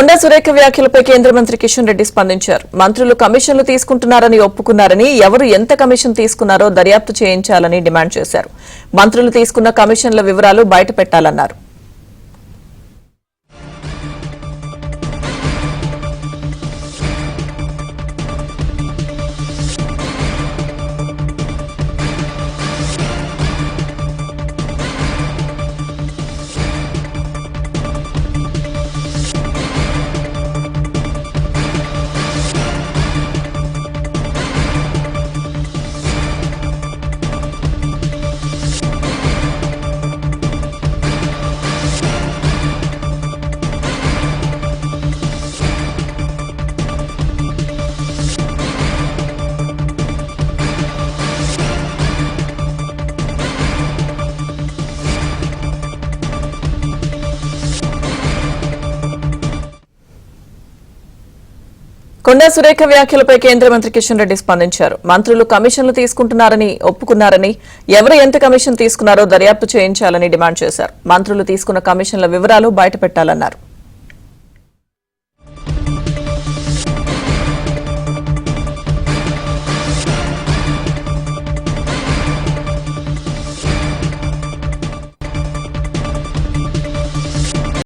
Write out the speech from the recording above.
కొండా సురేఖ వ్యాఖ్యలపై కేంద్ర మంత్రి కిషన్ రెడ్డి స్పందించారు. మంత్రులు కమిషన్లు తీసుకుంటున్నారని ఒప్పుకున్నారని, ఎవరు ఎంత కమిషన్ తీసుకున్నారో దర్యాప్తు చేయించాలని డిమాండ్ చేశారు. మంత్రులు తీసుకున్న కమిషన్ల వివరాలు బయటపెట్టాలన్నారు. కొండా సురేఖ వ్యాఖ్యలపై కేంద్ర మంత్రి కిషన్ రెడ్డి స్పందించారు. మంత్రులు కమిషన్లు తీసుకుంటున్నారని ఒప్పుకున్నారని, ఎవరు ఎంత కమిషన్ తీసుకున్నారో దర్యాప్తు చేయించాలని డిమాండ్ చేశారు. మంత్రులు తీసుకున్న కమిషన్ల వివరాలు బయటపెట్టాలన్నారు.